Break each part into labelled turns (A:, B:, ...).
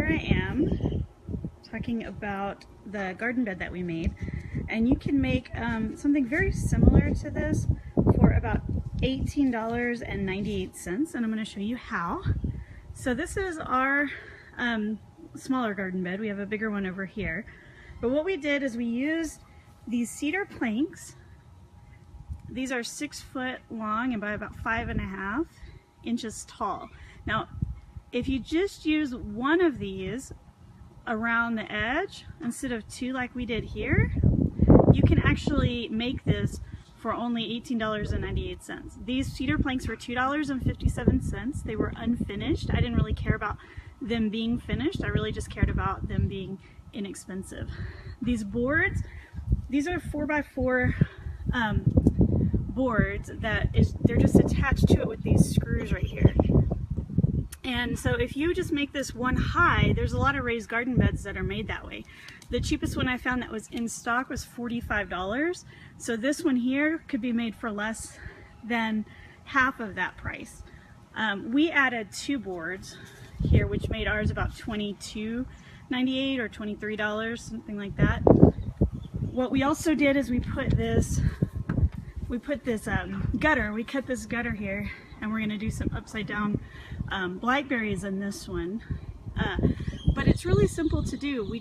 A: I am talking about the garden bed that we made, and you can make something very similar to this for about $18.98, and I'm going to show you how. So this is our smaller garden bed. We have a bigger one over here, but what we did is we used these cedar planks. These are 6 foot long and by about 5.5 inches tall. Now, if you just use one of these around the edge instead of two like we did here, you can actually make this for only $18.98. These cedar planks were $2.57. They were unfinished. I didn't really care about them being finished. I really just cared about them being inexpensive. These boards, these are 4x4 boards they're just attached to it with these screws right here. And so if you just make this one high, there's a lot of raised garden beds that are made that way. The cheapest one I found that was in stock was $45. So this one here could be made for less than half of that price. We added 2 boards here, which made ours about $22.98 or $23, something like that. What we also did is we put this gutter, we cut this gutter here, and we're going to do some upside down blackberries in this one. But it's really simple to do. We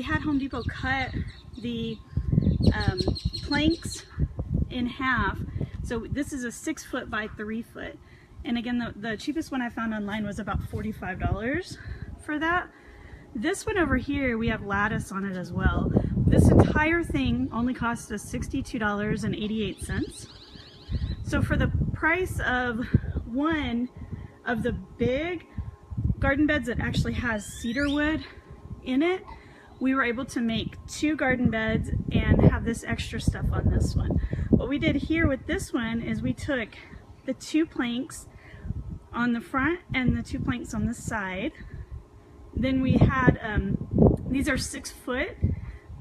A: had Home Depot cut the planks in half. So this is a 6 foot by 3 foot. And again, the cheapest one I found online was about $45 for that. This one over here, we have lattice on it as well. This entire thing only cost us $62.88. So for the price of one of the big garden beds that actually has cedar wood in it, we were able to make 2 garden beds and have this extra stuff on this one. What we did here with this one is we took the 2 planks on the front and the 2 planks on the side. Then we had, these are 6 foot.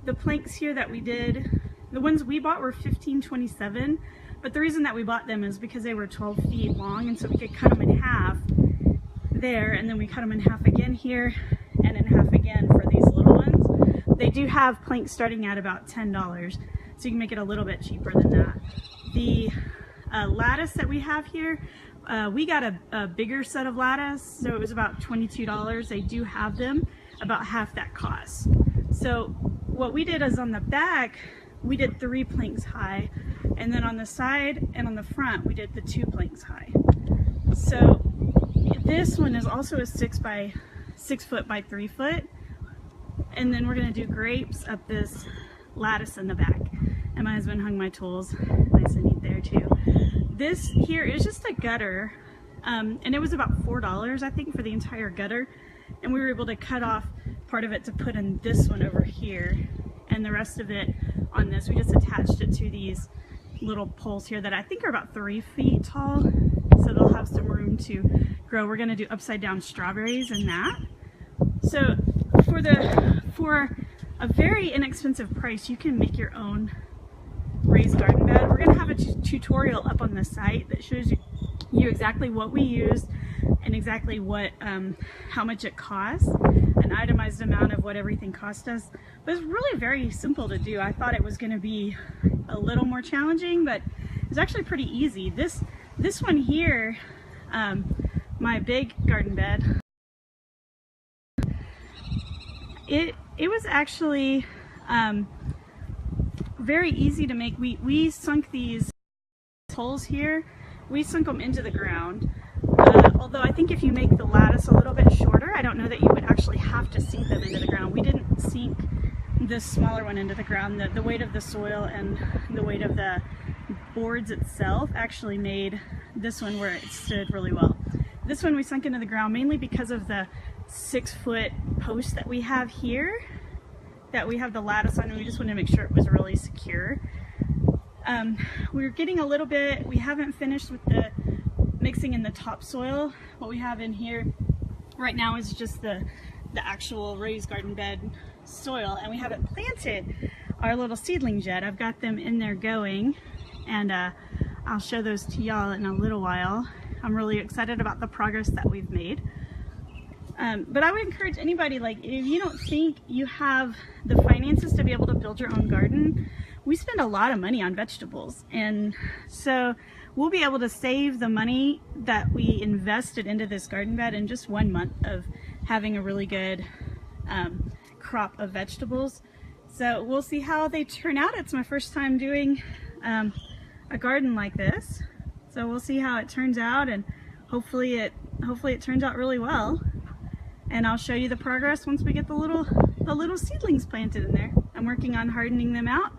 A: The planks here that we did, the ones we bought were $15.27, but the reason that we bought them is because they were 12 feet long, and so we could cut them in half there, and then we cut them in half again here, and in half again for these little ones. They do have planks starting at about $10, so you can make it a little bit cheaper than that. The lattice that we have here, we got a bigger set of lattice, so it was about $22. They do have them about half that cost. So what we did is on the back, we did 3 planks high, and then on the side and on the front, we did the 2 planks high. So this one is also a 6 foot by 3 foot, and then we're gonna do grapes up this lattice in the back. And my husband hung my tools nice and neat there too. This here is just a gutter, and it was about $4, I think, for the entire gutter. And we were able to cut off part of it to put in this one over here, and the rest of it on this. We just attached it to these little poles here that I think are about 3 feet tall, so they'll have some room to grow. We're gonna do upside down strawberries in that. So for a very inexpensive price, you can make your own raised garden bed. We're gonna have a tutorial up on the site that shows you exactly what we used and exactly what how much it costs, an itemized amount of what everything cost us. But it's really very simple to do. I thought it was going to be a little more challenging, but it's actually pretty easy. This one here, my big garden bed, it was actually very easy to make. We sunk these holes here. We sunk them into the ground. Although I think if you make the lattice a little bit shorter, I don't know that you would actually have to sink them into the ground. We didn't sink this smaller one into the ground. The weight of the soil and the weight of the boards itself actually made this one where it stood really well. This one we sunk into the ground mainly because of the 6 foot post that we have here, that we have the lattice on, and we just wanted to make sure it was really secure. We're getting a little bit, we haven't finished with the mixing in the topsoil. What we have in here right now is just the actual raised garden bed soil, and we haven't planted our little seedlings yet. I've got them in there going, and I'll show those to y'all in a little while. I'm really excited about the progress that we've made. But I would encourage anybody, like if you don't think you have the finances to be able to build your own garden, we spend a lot of money on vegetables, and so we'll be able to save the money that we invested into this garden bed in just 1 month of having a really good crop of vegetables. So we'll see how they turn out. It's my first time doing a garden like this, so we'll see how it turns out, and hopefully it turns out really well. And I'll show you the progress once we get the little seedlings planted in there. I'm working on hardening them out.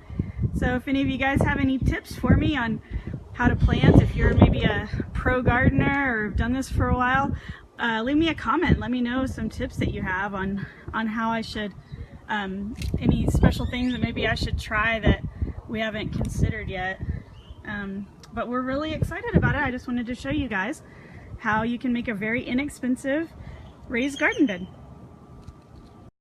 A: So if any of you guys have any tips for me on how to plant, if you're maybe a pro gardener or have done this for a while, leave me a comment. Let me know some tips that you have on how I should, any special things that maybe I should try that we haven't considered yet. But we're really excited about it. I just wanted to show you guys how you can make a very inexpensive raised garden bed.